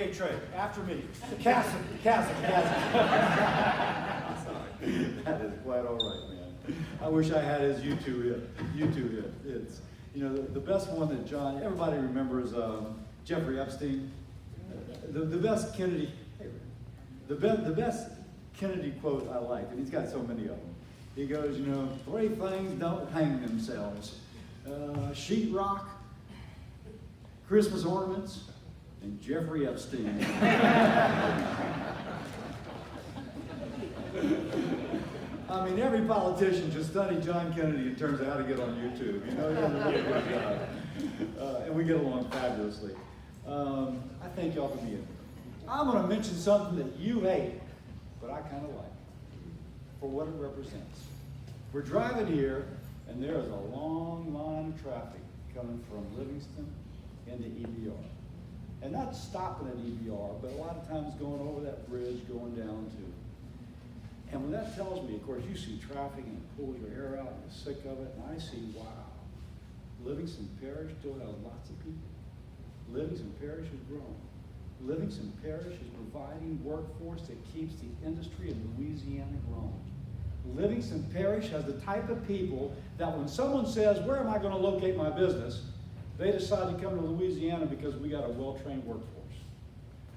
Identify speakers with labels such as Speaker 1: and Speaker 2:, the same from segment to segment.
Speaker 1: Okay, Trey, after me.
Speaker 2: Cassidy. That is quite all right, man. I wish I had his YouTube hit. It's, you know, the best one that John, everybody remembers Jeffrey Epstein. The best Kennedy, the best Kennedy quote I like, and he's got so many of them. He goes, you know, 3 things don't hang themselves. Sheetrock, Christmas ornaments, and Jeffrey Epstein. I mean, every politician should study John Kennedy in terms of how to get on YouTube. You know, he does a really good job. And we get along fabulously. I thank y'all for being here. I'm going to mention something that you hate, but I kind of like, for what it represents. We're driving here, and there is a long line of traffic coming from Livingston into EBR. And not stopping at EBR, but a lot of times going over that bridge, going down to. And when that tells me, of course, you see traffic and it pulls your hair out and you're sick of it, and I see, wow, Livingston Parish still has lots of people. Livingston Parish has grown. Livingston Parish is providing workforce that keeps the industry in Louisiana growing. Livingston Parish has the type of people that when someone says, where am I going to locate my business? They decide to come to Louisiana because we got a well-trained workforce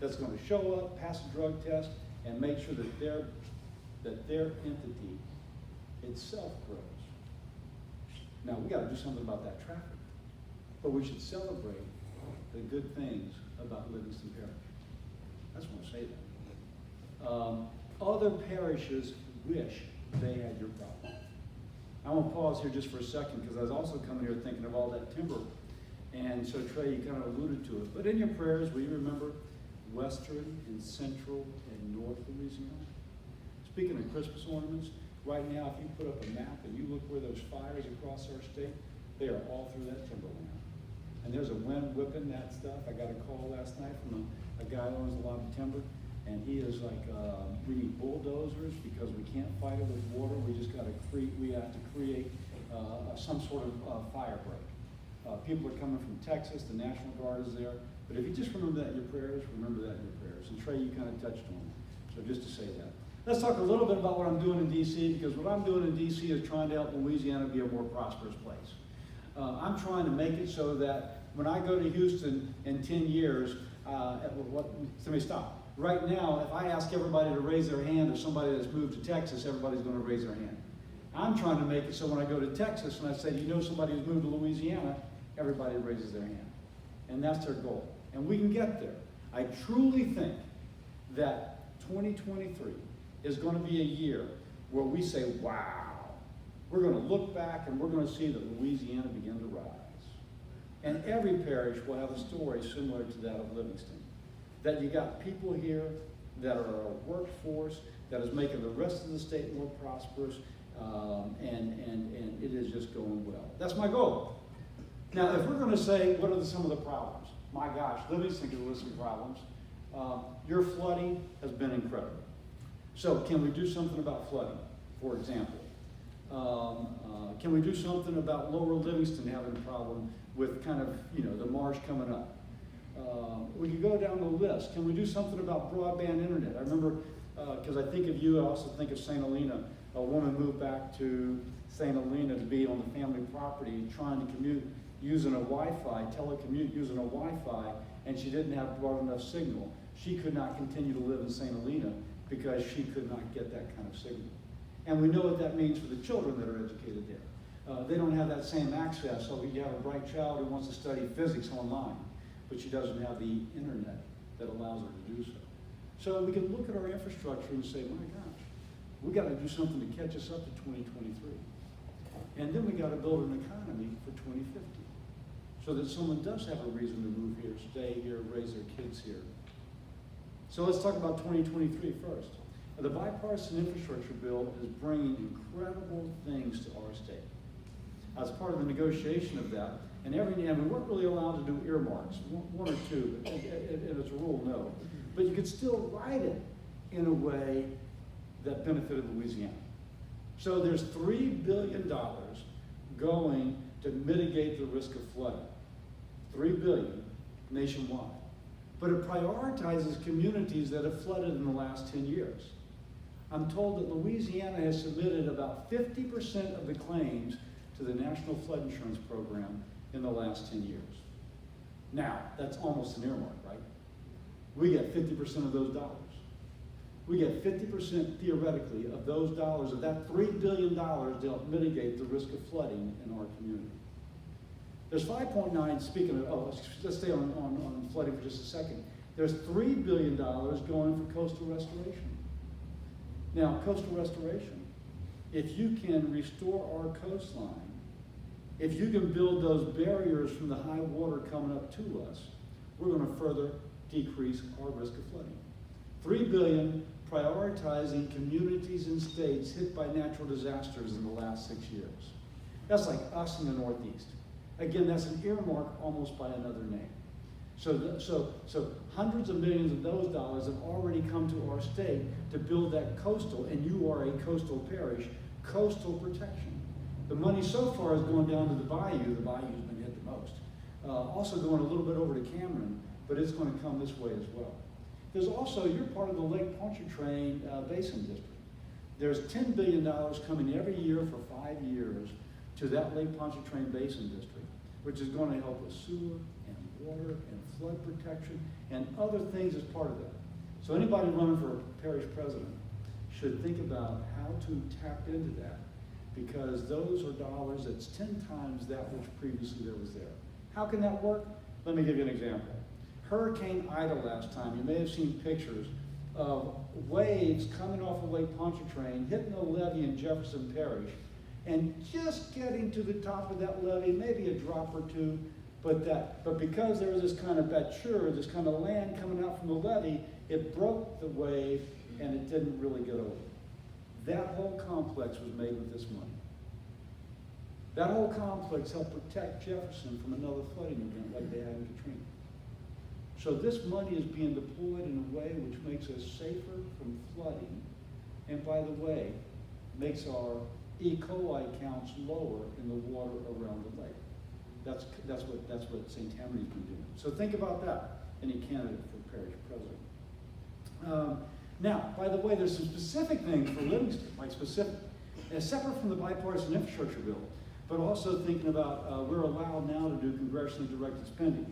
Speaker 2: that's going to show up, pass a drug test, and make sure that their entity itself grows. Now, we got to do something about that traffic, but we should celebrate the good things about Livingston Parish. I just want to say that. Other parishes wish they had your problem. I want to pause here just for a second because I was also coming here thinking of all that timber. And so, Trey, you kind of alluded to it. But in your prayers, will you remember Western and Central and North Louisiana? Speaking of Christmas ornaments, right now, if you put up a map and you look where those fires across our state, they are all through that timberland. And there's a wind whipping that stuff. I got a call last night from a guy who owns a lot of timber, and he is like, we need bulldozers because we can't fight it with water. We just got to create some sort of fire break. People are coming from Texas. The National Guard is there. But if you just remember that in your prayers, remember that in your prayers. And Trey, you kind of touched on it. So just to say that. Let's talk a little bit about what I'm doing in D.C. because what I'm doing in D.C. is trying to help Louisiana be a more prosperous place. I'm trying to make it so that when I go to Houston in 10 years, somebody stop. Right now, if I ask everybody to raise their hand of somebody that's moved to Texas, everybody's going to raise their hand. I'm trying to make it so when I go to Texas and I say, you know somebody who's moved to Louisiana, everybody raises their hand. And that's their goal. And we can get there. I truly think that 2023 is going to be a year where we say, wow, we're going to look back and we're going to see that Louisiana begin to rise. And every parish will have a story similar to that of Livingston. That you got people here that are a workforce that is making the rest of the state more prosperous, and it is just going well. That's my goal. Now, if we're going to say, what are some of the problems? My gosh, Livingston could list some problems. Your flooding has been incredible. So can we do something about flooding, for example? Can we do something about Lower Livingston having a problem with kind of, the marsh coming up? We could go down the list. Can we do something about broadband internet? I remember, because I think of you, I also think of St. Helena. A woman moved back to St. Helena to be on the family property trying to commute using a Wi-Fi, telecommute using a Wi-Fi, and she didn't have broad enough signal. She could not continue to live in St. Helena because she could not get that kind of signal. And we know what that means for the children that are educated there. They don't have that same access. So you have a bright child who wants to study physics online, but she doesn't have the internet that allows her to do so. So we can look at our infrastructure and say, my gosh, we got to do something to catch us up to 2023. And then we got to build an economy for 2050 so that someone does have a reason to move here, stay here, raise their kids here. So let's talk about 2023 first. The bipartisan infrastructure bill is bringing incredible things to our state. As part of the negotiation of that, and we weren't really allowed to do earmarks, one or two, and as a rule, no. But you could still write it in a way that benefited Louisiana. So there's $3 billion going to mitigate the risk of flooding. $3 billion nationwide. but it prioritizes communities that have flooded in the last 10 years. I'm told that Louisiana has submitted about 50% of the claims to the National Flood Insurance Program in the last 10 years. Now, that's almost an earmark, right? We get 50% of those dollars. We get 50% theoretically of those dollars, of that $3 billion to help mitigate the risk of flooding in our community. There's 5.9, speaking of, let's stay on flooding for just a second. There's $3 billion going for coastal restoration. Now, coastal restoration, if you can restore our coastline, if you can build those barriers from the high water coming up to us, we're going to further decrease our risk of flooding. $3 billion prioritizing communities and states hit by natural disasters in the last 6 years. That's like us in the Northeast. Again, that's an earmark almost by another name. So hundreds of millions of those dollars have already come to our state to build that coastal, and you are a coastal parish, coastal protection. The money so far is going down to the bayou. The bayou's been hit the most. Also going a little bit over to Cameron, but it's going to come this way as well. There's also, you're part of the Lake Pontchartrain Basin District. There's $10 billion coming every year for 5 years to that Lake Pontchartrain Basin District, which is going to help with sewer and water and flood protection and other things as part of that. So anybody running for parish president should think about how to tap into that, because those are dollars that's 10 times that which previously there was there. How can that work? Let me give you an example. Hurricane Ida last time, you may have seen pictures of waves coming off of Lake Pontchartrain, hitting a levee in Jefferson Parish, and just getting to the top of that levee, maybe a drop or two, but because there was this kind of bature, this kind of land coming out from the levee, it broke the wave and it didn't really get over. That whole complex was made with this money. That whole complex helped protect Jefferson from another flooding event like they had in Katrina. So this money is being deployed in a way which makes us safer from flooding, and by the way, makes our E. coli counts lower in the water around the lake. That's what St. Tammany's been doing. So think about that, any candidate for parish president. Now, by the way, there's some specific things for Livingston, like specific, separate from the bipartisan infrastructure bill, but also thinking about we're allowed now to do congressionally directed spending.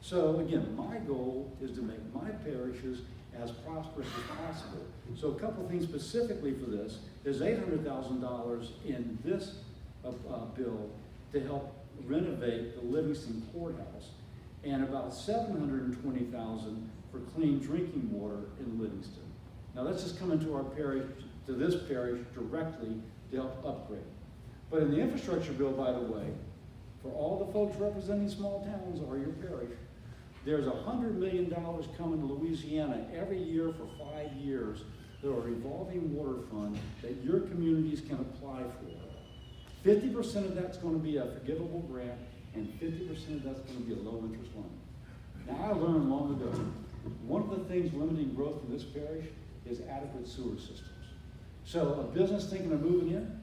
Speaker 2: So again, my goal is to make my parishes as prosperous as possible. So a couple things specifically for this. There's $800,000 in this bill to help renovate the Livingston courthouse, and about $720,000 for clean drinking water in Livingston. Now that's just coming to our parish, to this parish directly to help upgrade. But in the infrastructure bill, by the way, for all the folks representing small towns or your parish, there's $100 million coming to Louisiana every year for 5 years. There are a revolving water fund that your communities can apply for. 50% of that's going to be a forgivable grant, and 50% of that's going to be a low interest loan. Now, I learned long ago, one of the things limiting growth in this parish is adequate sewer systems. So a business thinking of moving in,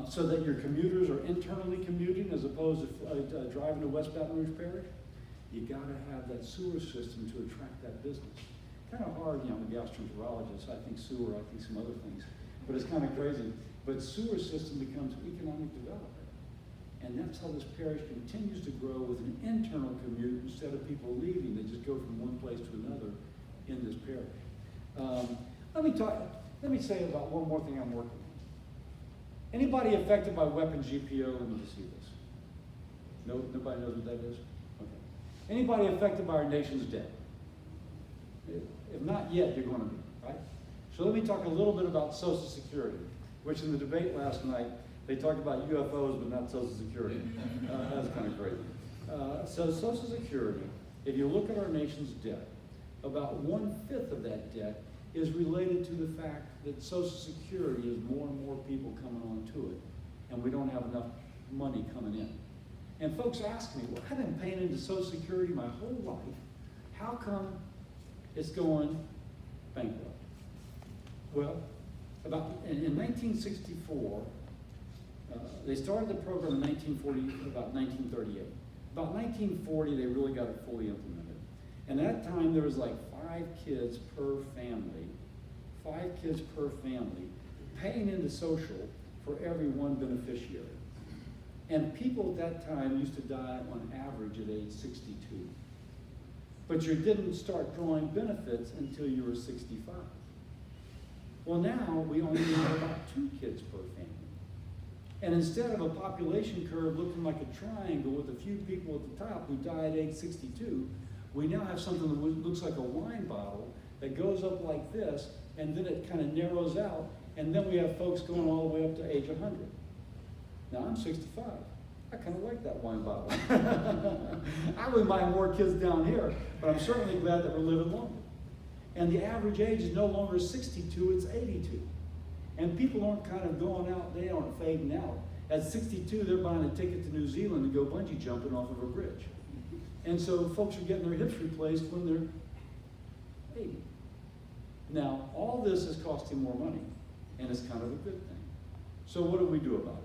Speaker 2: so that your commuters are internally commuting as opposed to driving to West Baton Rouge Parish, you got to have that sewer system to attract that business. Kind of hard, I'm a gastroenterologist, I think sewer, I think some other things, but it's kind of crazy. But sewer system becomes economic development. And that's how this parish continues to grow with an internal commute instead of people leaving. They just go from one place to another in this parish. Let me say about one more thing I'm working on. Anybody affected by weapons GPO, let me just see this. No, nobody knows what that is? Okay. Anybody affected by our nation's debt? If not yet, you're going to be, right? So let me talk a little bit about Social Security, which in the debate last night, they talked about UFOs, but not Social Security. That's kind of crazy. So Social Security, if you look at our nation's debt, about 1/5 of that debt is related to the fact that Social Security is more and more people coming onto it, and we don't have enough money coming in. And folks ask me, well, I've been paying into Social Security my whole life. How come it's going bankrupt? Well, in 1964, they started the program in 1940, about 1938. About 1940, they really got it fully implemented.
Speaker 1: And at that time, there was like 5 kids per family, paying into social for every one beneficiary. And people at that time used to die on average at age 62. But you didn't start drawing benefits until you were 65. Well, now we only have about 2 kids per family. And instead of a population curve looking like a triangle with a few people at the top who die at age 62, we now have something that looks like a wine bottle that goes up like this, and then it kind of narrows out, and then we have folks going all the way up to age 100. Now, I'm 65. I kind of like that wine bottle. I wouldn't mind more kids down here, but I'm certainly glad that we're living longer. And the average age is no longer 62, it's 82. And people aren't kind of going out, they aren't fading out. At 62, they're buying a ticket to New Zealand to go bungee jumping off of a bridge. And so folks are getting their hips replaced when they're 80. Now, all this is costing more money, and it's kind of a good thing. So what do we do about it?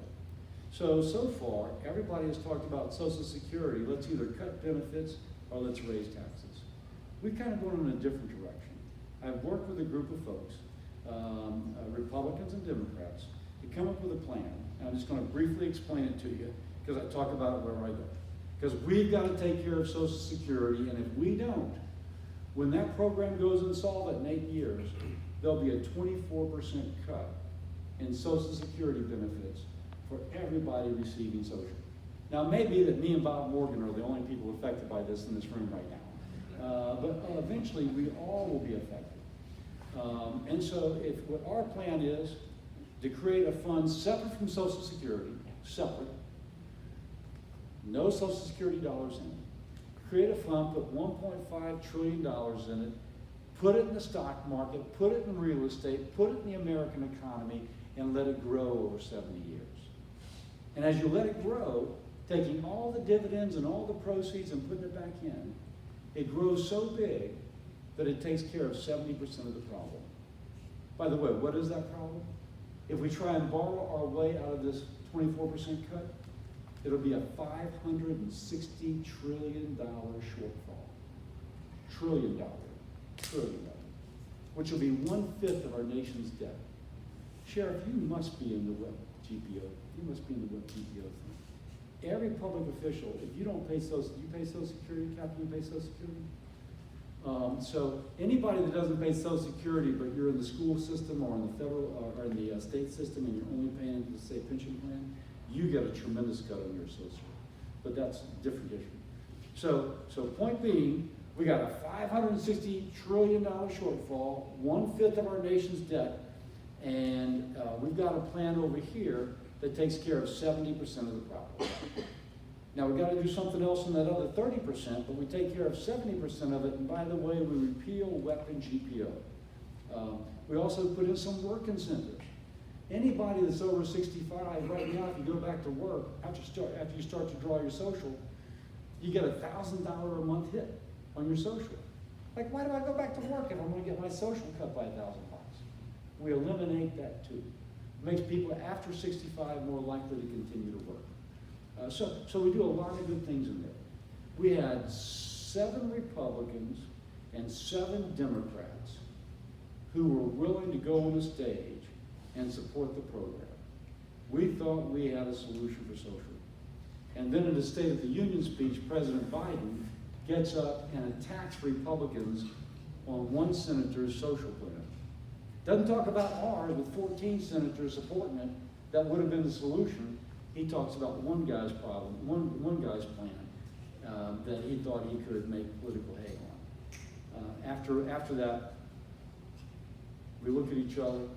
Speaker 1: So far, everybody has talked about Social Security. Let's either cut benefits or let's raise taxes. We've kind of gone in a different direction. I've worked with a group of folks, Republicans and Democrats, to come up with a plan. And I'm just going to briefly explain it to you because I talk about it wherever I go. Because we've got to take care of Social Security, and if we don't, when that program goes insolvent in 8 years, there'll be a 24% cut in Social Security benefits for everybody receiving social. Now, it may be that me and Bob Morgan are the only people affected by this in this room right now. But eventually, we all will be affected. And so what our plan is to create a fund separate from Social Security, separate, no Social Security dollars in it. Create a fund, put $1.5 trillion in it, put it in the stock market, put it in real estate, put it in the American economy, and let it grow over 70 years. And as you let it grow, taking all the dividends and all the proceeds and putting it back in, it grows so big that it takes care of 70% of the problem. By the way, what is that problem? If we try and borrow our way out of this 24% cut, it'll be a $560 trillion shortfall. Trillion, which will be 1/5 of our nation's debt. Sheriff, you must be in the WIP GPO. You must be in the WIP GPO thing. Every public official, if you don't pay Social Security, Captain, you pay Social Security? So anybody that doesn't pay Social Security, but you're in the school system or in the federal or in the state system and you're only paying into the state pension plan, you get a tremendous cut on your Social Security. But that's a different issue. So point being, we got a $560 trillion shortfall, 1/5 of our nation's debt, and we've got a plan over here that takes care of 70% of the problem. Now we've got to do something else in that other 30%, but we take care of 70% of it, and by the way, we repeal weapon GPO. We also put in some work incentives. Anybody that's over 65 right now, if you go back to work, after you start to draw your social, you get a $1,000 a month hit on your social. Like, why do I go back to work if I'm going to get my social cut by $1,000? We eliminate that too. It makes people after 65 more likely to continue to work. So we do a lot of good things in there. We had 7 Republicans and 7 Democrats who were willing to go on the stage and support the program. We thought we had a solution for social. And then in the State of the Union speech, President Biden gets up and attacks Republicans on one senator's social plan. Doesn't talk about ours with 14 senators supporting it. That would have been the solution. He talks about one guy's problem, one guy's plan that he thought he could make political hay on. After that, we look at each other.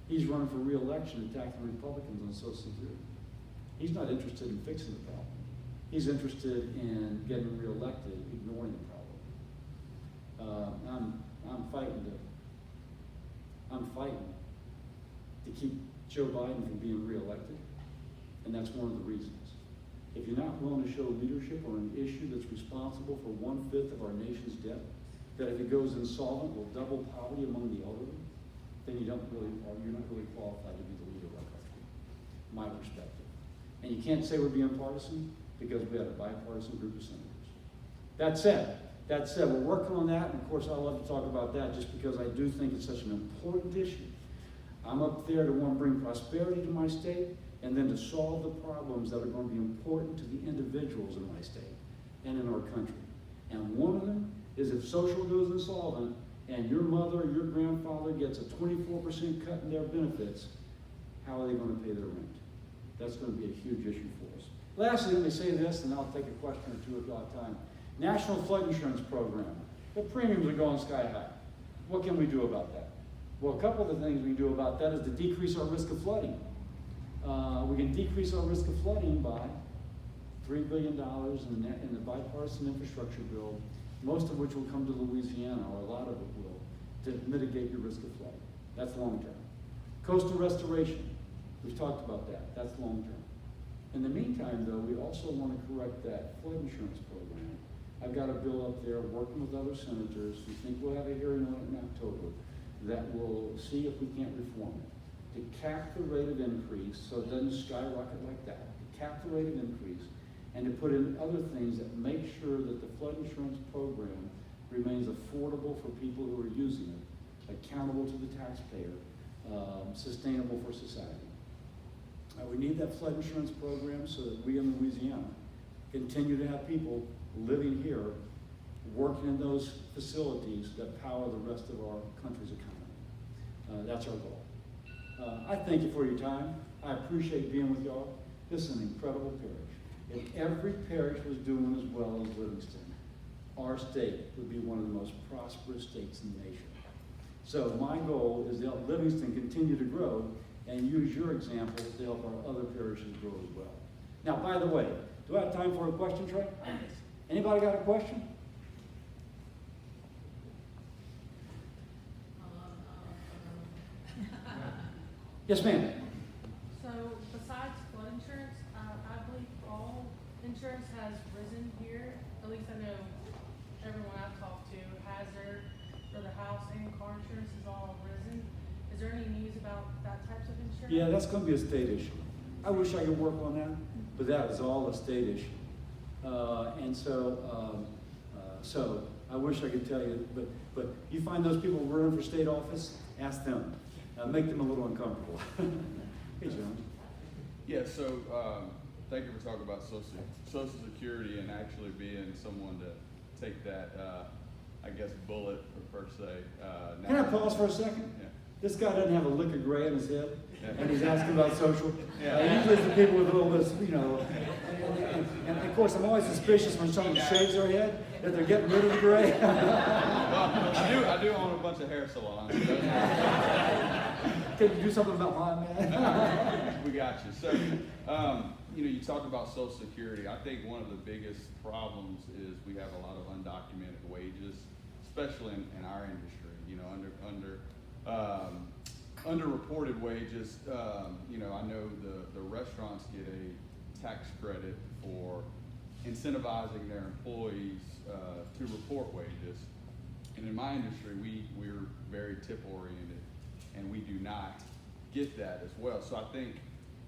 Speaker 1: He's running for re-election, attacking Republicans on Social Security. He's not interested in fixing the problem. He's interested in getting re-elected, ignoring the problem. I'm fighting to keep Joe Biden from being re-elected, and that's one of the reasons. If you're not willing to show leadership on an issue that's responsible for 1/5 of our nation's debt, that if it goes insolvent will double poverty among the elderly, then you're not really qualified to be the leader of our country, my perspective. And you can't say we're being partisan because we had a bipartisan group of senators. That said, That said, we're working on that, and of course, I love to talk about that just because I do think it's such an important issue. I'm up there to want to bring prosperity to my state, and then to solve the problems that are going to be important to the individuals in my state and in our country. And one of them is if social goes insolvent, and your mother or your grandfather gets a 24% cut in their benefits, how are they going to pay their rent? That's going to be a huge issue for us. Lastly, let me say this, and I'll take a question or two if you have time. National Flood Insurance Program. The premiums are going sky high. What can we do about that? Well, a couple of the things we can do about that is to decrease our risk of flooding. We can decrease our risk of flooding by $3 billion in the bipartisan infrastructure bill, most of which will come to Louisiana, or a lot of it will, to mitigate your risk of flooding. That's long term. Coastal restoration, we've talked about that. That's long term. In the meantime, though, we also want to correct that flood insurance program. I've got a bill up there working with other senators. We think we'll have a hearing on it in October that will see if we can't reform it. To cap the rate of increase so it doesn't skyrocket like that. To cap the rate of increase and to put in other things that make sure that the flood insurance program remains affordable for people who are using it, accountable to the taxpayer, sustainable for society. We need that flood insurance program so that we in Louisiana continue to have people living here, working in those facilities that power the rest of our country's economy. That's our goal. I thank you for your time. I appreciate being with y'all. This is an incredible parish. If every parish was doing as well as Livingston, our state would be one of the most prosperous states in the nation. So my goal is to help Livingston continue to grow and use your example to help our other parishes grow as well. Now, by the way, do I have time for a question, Trey? Anybody got a question? Yes, ma'am.
Speaker 3: So besides flood insurance, I believe all insurance has risen here. At least I know everyone I've talked to, hazard for the house and car insurance has all risen. Is there any news about that types of insurance?
Speaker 1: Yeah, that's going to be a state issue. I wish I could work on that, but that is all a state issue. So I wish I could tell you, but you find those people running for state office, ask them. Make them a little uncomfortable. Hey, John.
Speaker 4: Yeah, so thank you for talking about Social Security and actually being someone to take that, I guess, bullet per se.
Speaker 1: Can I pause for a second?
Speaker 4: Yeah.
Speaker 1: This guy doesn't have a lick of gray in his head,
Speaker 4: Yeah.
Speaker 1: and he's asking about social.
Speaker 4: Yeah.
Speaker 1: Usually it's the people with a little bit, you know, and of course I'm always suspicious when someone shaves their head that they're getting rid of the gray.
Speaker 4: Well, I do own a bunch of hair salons.
Speaker 1: Can you do something about mine, man?
Speaker 4: We got you. So, you talk about Social Security. I think one of the biggest problems is we have a lot of undocumented wages, especially in our industry. Underreported wages. I know the restaurants get a tax credit for incentivizing their employees to report wages. And in my industry, we're very tip oriented, and we do not get that as well. So I think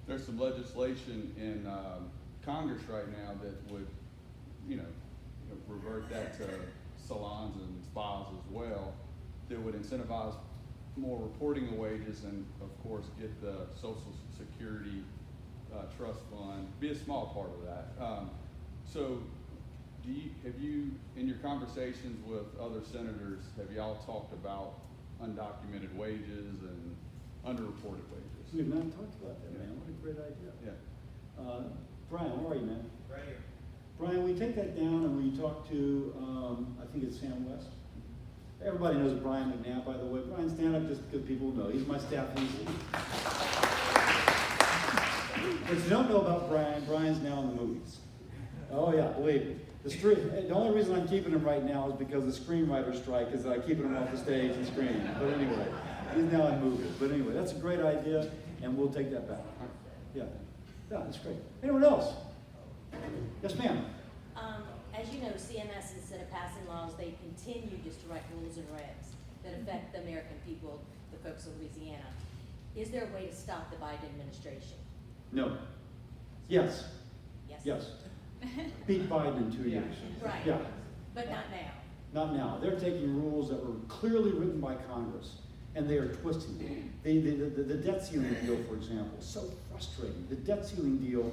Speaker 4: there's some legislation in Congress right now that would, revert that to salons and spas as well, that would incentivize more reporting of wages and, of course, get the Social Security trust fund, be a small part of that. So have you, in your conversations with other senators, have y'all talked about undocumented wages and underreported wages?
Speaker 1: We've not talked about that, man. What a great idea.
Speaker 4: Yeah.
Speaker 1: Brian, how are you, man?
Speaker 5: Right here.
Speaker 1: Brian, we take that down and we talk to, I think it's Sam West. Everybody knows Brian McNabb, by the way. Brian, stand up just because people know. He's my staff lead. What you don't know about Brian, Brian's now in the movies. Oh yeah, believe me. The only reason I'm keeping him right now is because the screenwriter strike is keeping him off the stage and screen. But anyway, he's now in movies. But anyway, that's a great idea, and we'll take that back. Yeah, that's great. Anyone else? Yes, ma'am.
Speaker 6: As you know, CMS, instead of passing laws, they continue just to write rules and regs that affect the American people, the folks of Louisiana. Is there a way to stop the Biden administration?
Speaker 1: No. Yes.
Speaker 6: Yes?
Speaker 1: Yes. Beat Biden in 2 years.
Speaker 6: Right.
Speaker 1: Yeah.
Speaker 6: But not now.
Speaker 1: Not now. They're taking rules that were clearly written by Congress, and they are twisting them. The debt ceiling deal, for example, so frustrating. The debt ceiling deal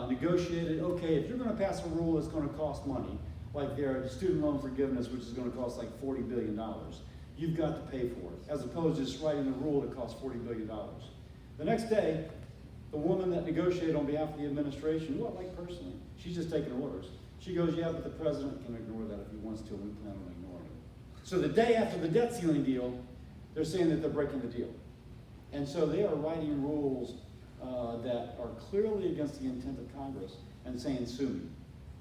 Speaker 1: negotiated, okay, if you're going to pass a rule that's going to cost money, like their student loan forgiveness, which is going to cost like $40 billion, you've got to pay for it, as opposed to just writing a rule that costs $40 billion. The next day, the woman that negotiated on behalf of the administration, who I like personally, she's just taking orders. She goes, yeah, but the president can ignore that if he wants to, and we plan on ignoring it. So the day after the debt ceiling deal, they're saying that they're breaking the deal. And so they are writing rules that are clearly against the intent of Congress and saying, sue me.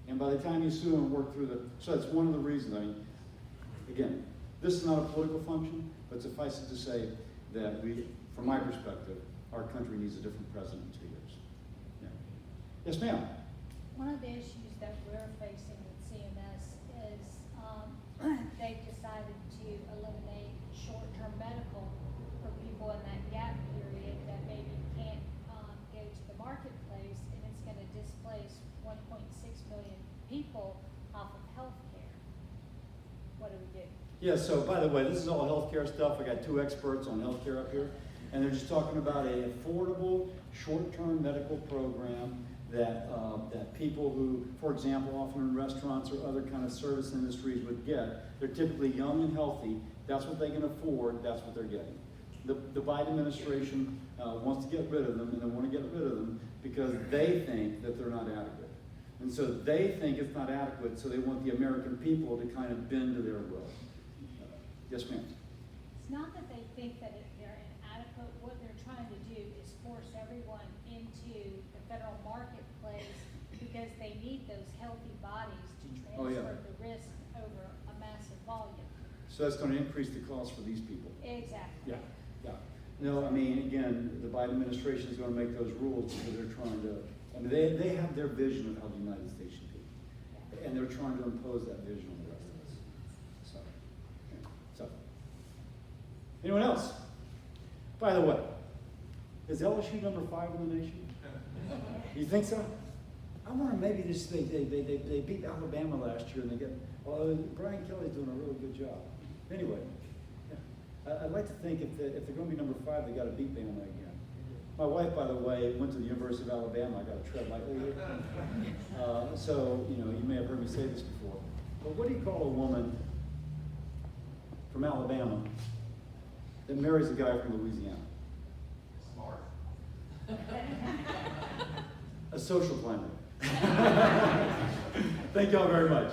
Speaker 1: And by the time you sue and work through so that's one of the reasons, I mean, again, this is not a political function, but suffice it to say that we, from my perspective, our country needs a different president in 2 years. Yeah. Yes, ma'am.
Speaker 5: One of the issues that we're facing with CMS is they've decided to eliminate short-term medical for people in that gap period that maybe can't go to the marketplace, and it's going to displace 1.6 million people off of health care. What do we do?
Speaker 1: Yeah, so by the way, this is all healthcare stuff. I got 2 experts on healthcare up here, and they're just talking about an affordable short-term medical program that people who, for example, often in restaurants or other kind of service industries would get. They're typically young and healthy. That's what they can afford. That's what they're getting. The Biden administration wants to get rid of them, and they want to get rid of them because they think that they're not adequate. And so they think it's not adequate, so they want the American people to kind of bend to their will. Yes, ma'am.
Speaker 5: It's not that they think that they're inadequate. What they're trying to do is force everyone into the federal marketplace because they need those healthy bodies to
Speaker 1: Oh, yeah.
Speaker 5: transfer the risk over a massive volume.
Speaker 1: So that's going to increase the cost for these people.
Speaker 5: Exactly.
Speaker 1: Yeah, yeah. No, I mean, again, the Biden administration is going to make those rules because they're trying to, I mean, they have their vision of how the United States should be. And they're trying to impose that vision on the rest of us. So, yeah. So, anyone else? By the way, is LSU number 5 in the nation? You think so? I wonder maybe this, they beat Alabama last year and they get, well, Brian Kelly's doing a really good job. Anyway, yeah. I'd like to think if they're going to be number 5, they got to beat Bama again. My wife, by the way, went to the University of Alabama. I got to tread lightly here. So, you know, you may have heard me say this before. But what do you call a woman from Alabama that marries a guy from Louisiana?
Speaker 7: Smart.
Speaker 1: A social climber. Thank y'all very much.